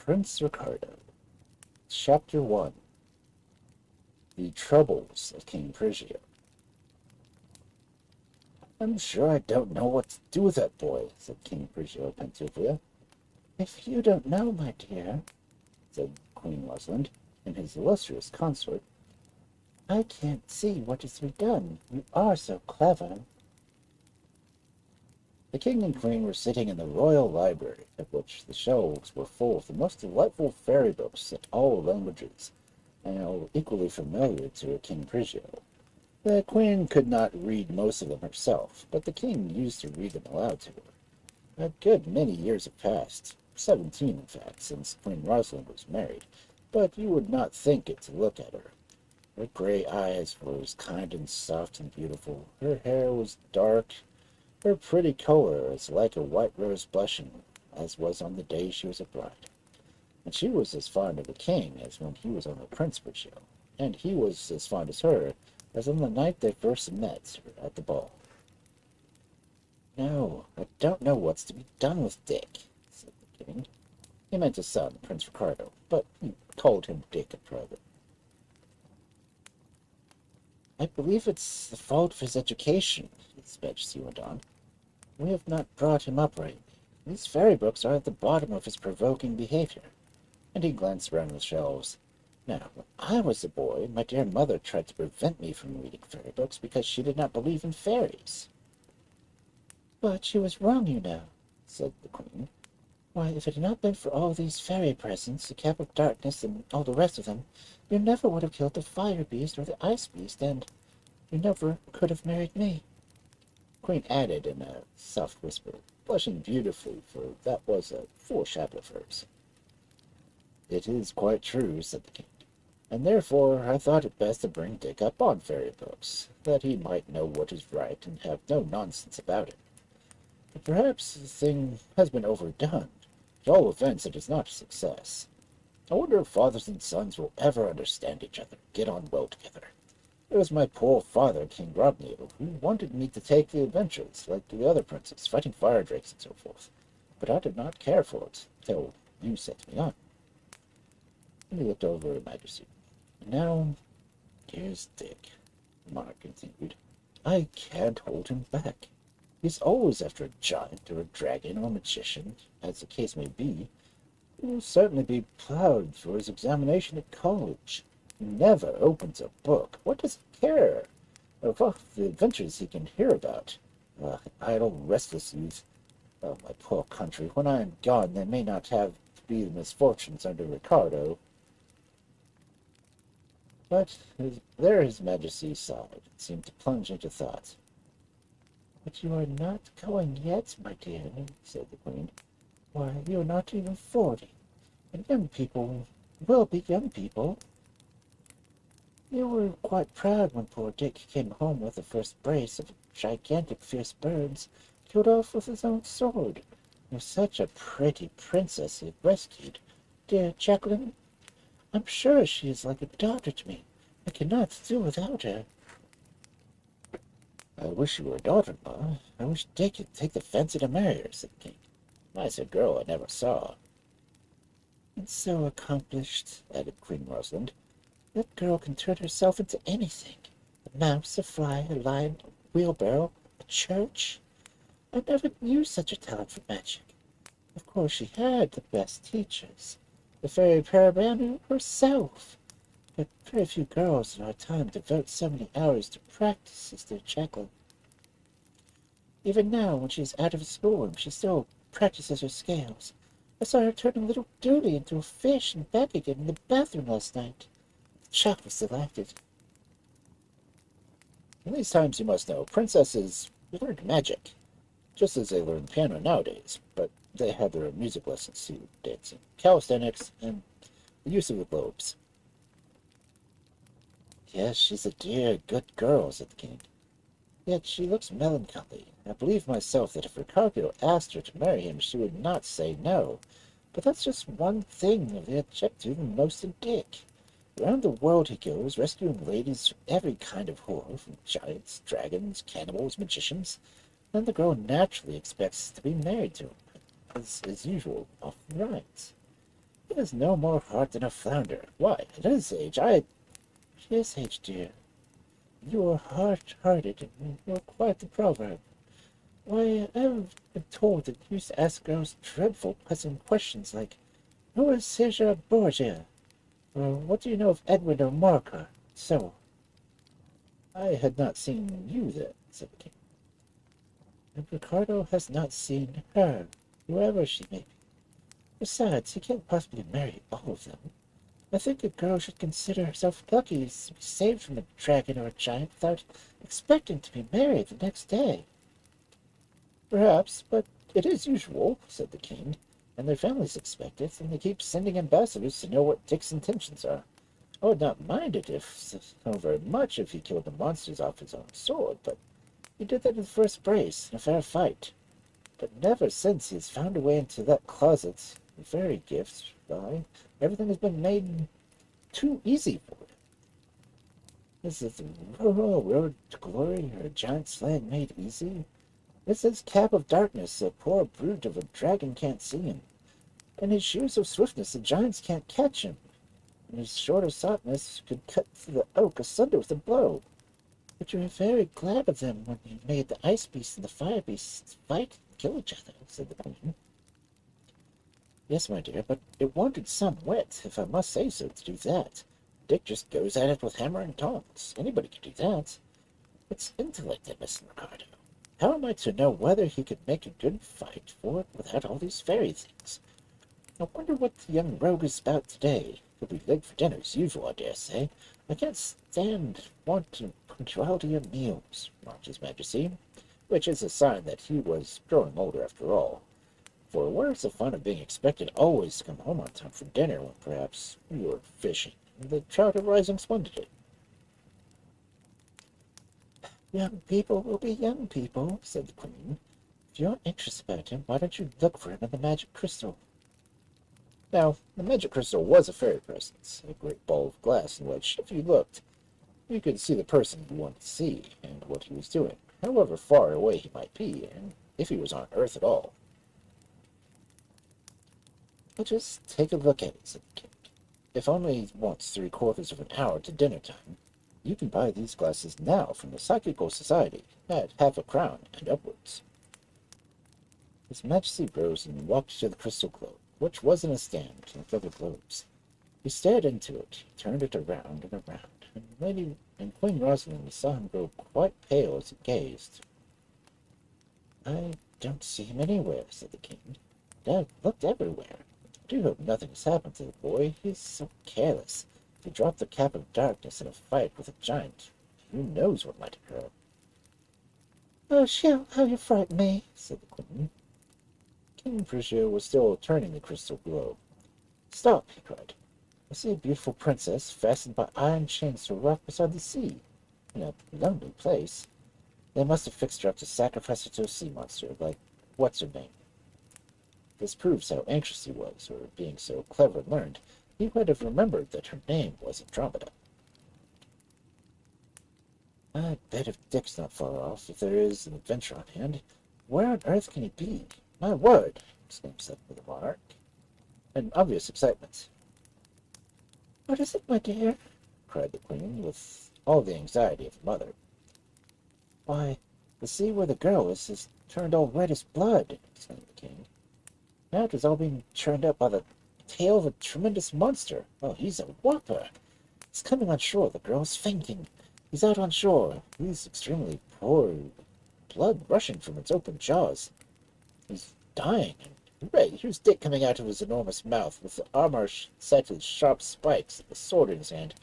Prince Ricardo. Chapter 1. The Troubles of King Prigio. "I'm sure I don't know what to do with that boy," said King Prigio pensively. "If you don't know, my dear," said Queen Rosalind, and his illustrious consort, "I can't see what is to be done. You are so clever." The king and queen were sitting in the royal library, at which the shelves were full of the most delightful fairy books in all languages, and all equally familiar to King Prigio. The queen could not read most of them herself, but the king used to read them aloud to her. A good many years have passed, 17 in fact, since Queen Rosalind was married, but you would not think it to look at her. Her gray eyes were as kind and soft and beautiful. Her hair was dark, her pretty color as like a white rose blushing as was on the day she was a bride. And she was as fond of the king as when he was on the Prince Prigio, and he was as fond of her as on the night they first met at the ball. "No, I don't know what's to be done with Dick," said the king. He meant his son, Prince Ricardo, but he called him Dick in private. "I believe it's the fault of his education," his majesty went on. "We have not brought him up rightly. These fairy books are at the bottom of his provoking behaviour." And he glanced around the shelves. "Now, when I was a boy, my dear mother tried to prevent me from reading fairy books because she did not believe in fairies." "But she was wrong, you know," said the queen. "Why, if it had not been for all these fairy presents, the cap of darkness, and all the rest of them, you never would have killed the fire beast or the ice beast, and you never could have married me." The queen added in a soft whisper, blushing beautifully, for that was a foolish habit of hers. "It is quite true," said the king, "and therefore I thought it best to bring Dick up on fairy books, that he might know what is right and have no nonsense about it. But perhaps the thing has been overdone. At all events, it is not a success. I wonder if fathers and sons will ever understand each other, get on well together. It was my poor father, King Rodney, who wanted me to take the adventures, like the other princes, fighting fire drakes and so forth. But I did not care for it, till you set me on." And he looked over at Majesty. "And now, here's Dick," the monarch continued. "I can't hold him back. He's always after a giant or a dragon or a magician, as the case may be. He will certainly be proud for his examination at college. He never opens a book. What does he care? Of all the adventures he can hear about. Idle, restless youth. Oh, my poor country, when I am gone, they may not have to be the misfortunes under Ricardo." But there his majesty sighed, and seemed to plunge into thought. "But you are not going yet, my dear," said the queen. "Why, you are not even 40, and young people will be young people. You were quite proud when poor Dick came home with the first brace of gigantic fierce birds, killed off with his own sword. You're such a pretty princess he had rescued. Dear Jaqueline, I'm sure she is like a daughter to me. I cannot do without her." "I wish you were a daughter-in-law. I wish Dick would take the fancy to marry her," said the king. "Nicer girl I never saw." "And so accomplished," added Queen Rosalind. "That girl can turn herself into anything. A mouse, a fly, a lion, a wheelbarrow, a church. I never knew such a talent for magic. Of course she had the best teachers, the fairy Parabana herself. But very few girls in our time devote so many hours to practice as their Jaqueline. Even now, when she is out of school, she still practices her scales. I saw her turn a little doodie into a fish and back again in the bathroom last night. The child was delighted." In these times, you must know, princesses learned magic, just as they learn piano nowadays, but they had their music lessons too, dancing, calisthenics, and the use of the globes. "Yes, she's a dear, good girl," said the king. "Yet she looks melancholy. I believe myself that if Ricardo asked her to marry him, she would not say no. But that's just one thing of the objective most in Dick. Around the world he goes, rescuing ladies from every kind of horror, from giants, dragons, cannibals, magicians, and the girl naturally expects to be married to him, as usual, often right. has no more heart than a flounder. Why, at his age, I... His age, dear. You are hard-hearted, and you are quite the proverb. Why, I've been told that you used to ask girls dreadful, puzzling questions like, who is Caesar Borgia? Or what do you know of Edward or Marca? So, I had not seen you then, said the king. and Ricardo has not seen her, whoever she may be. Besides, he can't possibly marry all of them. I think a girl should consider herself lucky to be saved from a dragon or a giant without expecting to be married the next day. Perhaps, but it is usual, said the king, and their families expect it, and they keep sending ambassadors to know what Dick's intentions are. I would not mind it so very much if he killed the monsters off his own sword, but he did that in the first brace, in a fair fight. But never since he has found a way into that closet, the fairy gifts, why, everything has been made too easy for him. This is the road to glory, or a giant slaying made easy. It's his cap of darkness, a poor brute of a dragon can't see him. And his shoes of swiftness, the giants can't catch him. And his sword of softness could cut the oak asunder with a blow. But you were very glad of them when you made the ice beast and the fire beast fight and kill each other, said the queen. Yes, my dear, but it wanted some wit, if I must say so, to do that. Dick just goes at it with hammer and tongs. Anybody could do that. It's intellect that misses Ricardo. How am I to know whether he could make a good fight for it without all these fairy things? I wonder what the young rogue is about today. He'll be late for dinner as usual, I dare say. I can't stand want of punctuality of meals, remarked his majesty, which is a sign that he was growing older after all. For where's the fun of being expected always to come home on time for dinner when perhaps you are fishing and the trout are rising splendidly? Young people will be young people, said the queen. If you're anxious about him, why don't you look for him in the magic crystal? Now, the magic crystal was a fairy presence, a great ball of glass in which, if you looked, you could see the person you wanted to see and what he was doing, however far away he might be, and if he was on Earth at all. Well, just take a look at it, said the king. If only once 3/4 of an hour to dinner time, you can buy these glasses now from the Psychical Society at half a crown and upwards. His Majesty rose and walked to the crystal globe, which was in a stand like other globes. He stared into it, he turned it around and around, and Lady and Queen Rosalind saw him grow quite pale as he gazed. I don't see him anywhere, said the king. I've looked everywhere. I do hope nothing has happened to the boy. He's so careless. If he dropped the cap of darkness in a fight with a giant, who knows what might occur? Oh, Shell, how you frighten me, said the queen. King Prigio was still turning the crystal globe. Stop, he cried. I see a beautiful princess fastened by iron chains to a rock beside the sea, in a lonely place. They must have fixed her up to sacrifice her to a sea monster, like what's-her-name. This proves how anxious he was, or being so clever and learned, he would have remembered that her name was Andromeda. I bet if Dick's not far off, if there is an adventure on hand, where on earth can he be? My word, exclaimed suddenly the monarch, in obvious excitement. What is it, my dear? Cried the queen, with all the anxiety of a mother. Why, the sea where the girl is turned all red as blood, exclaimed the king. Now it is all being churned up by the tail of a tremendous monster. Oh, he's a whopper. He's coming on shore. The girl is fainting. He's out on shore. He's extremely poor, blood rushing from its open jaws. He's dying. Hooray! Here's Dick coming out of his enormous mouth, with the armor set with sharp spikes and the sword in his hand.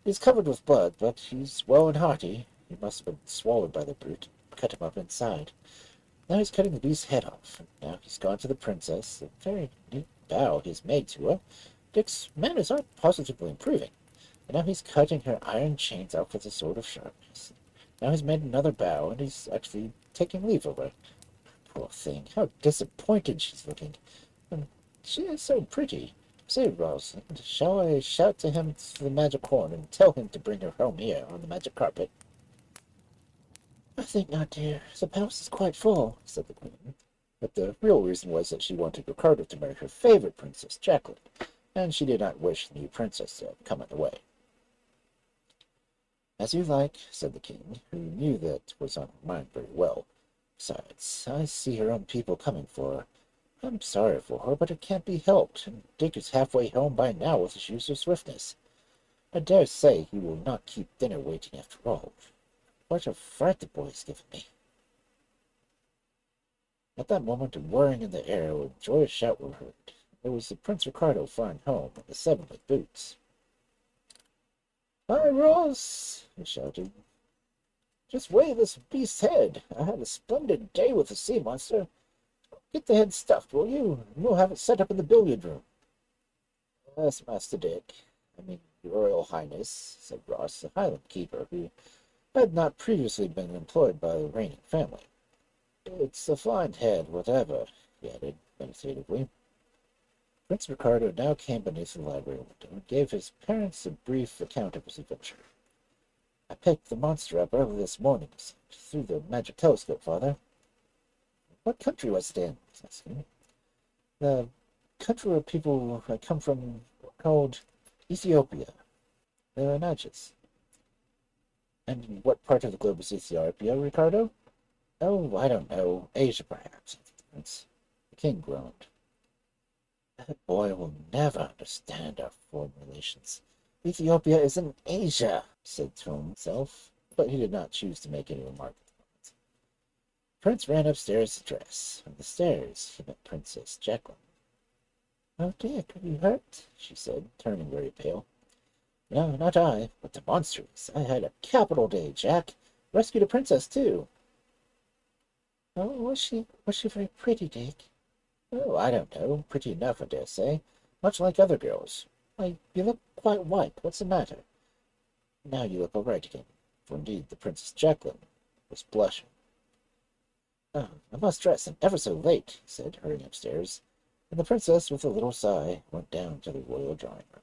He's covered with blood, but he's well and hearty. He must have been swallowed by the brute, cut him up inside. Now he's cutting the beast's head off, and now he's gone to the princess. A very neat bow he's made to her. Dick's manners aren't positively improving. And now he's cutting her iron chains off with a sword of sharpness. Now he's made another bow, and he's actually taking leave of her. Poor thing, how disappointed she's looking. And she is so pretty. Say, Rosalind, shall I shout to him to the magic horn and tell him to bring her home here on the magic carpet? I think not, dear. The palace is quite full, said the queen. But the real reason was that she wanted Ricardo to marry her favorite princess, Jaqueline. and she did not wish the new princess to come in the way. "As you like," said the king, who knew that was on her mind very well. "Besides, I see her own people coming for her. I'm sorry for her, but it can't be helped, and Dick is halfway home by now with his usual swiftness. I dare say he will not keep dinner waiting after all. What a fright the boy has given me." At that moment, a whirring in the air and a joyous shout were heard. It was the Prince Ricardo flying home in the seven with boots. "Hi, Ross!" he shouted. "Just weigh this beast's head. I had a splendid day with the sea monster. Get the head stuffed, will you? And we'll have it set up in the billiard room." "Yes, Master Dick. I mean, Your Royal Highness," said Ross, the Highland keeper, who had not previously been employed by the reigning family. "It's a fine head, whatever," he added meditatively. Prince Ricardo now came beneath the library window and gave his parents a brief account of his adventure. "I picked the monster up early this morning," he said, "through the magic telescope, father." "What country was it in?" asked him. "The country where people come from, called Ethiopia. They're Natchez." "And what part of the globe is Ethiopia, Ricardo?" "Oh, I don't know. Asia, perhaps," answered the prince. The king groaned. "That boy will never understand our foreign relations. Ethiopia is in Asia," he said to himself, but he did not choose to make any remark at the moment. The prince ran upstairs to dress. On the stairs he met Princess Jaqueline. "Oh, Dick, are you hurt?" she said, turning very pale. "No, not I, but the monster is. I had a capital day, Jack. Rescued a princess, too." "Oh, was she very pretty, Dick?" "Oh, I don't know. Pretty enough, I dare say. Much like other girls. Why, you look quite white. What's the matter?" Now you look all right again, for indeed the Princess Jaqueline was blushing. "Oh, I must dress. I'm ever so late," he said, hurrying upstairs, and the princess, with a little sigh, went down to the royal drawing room.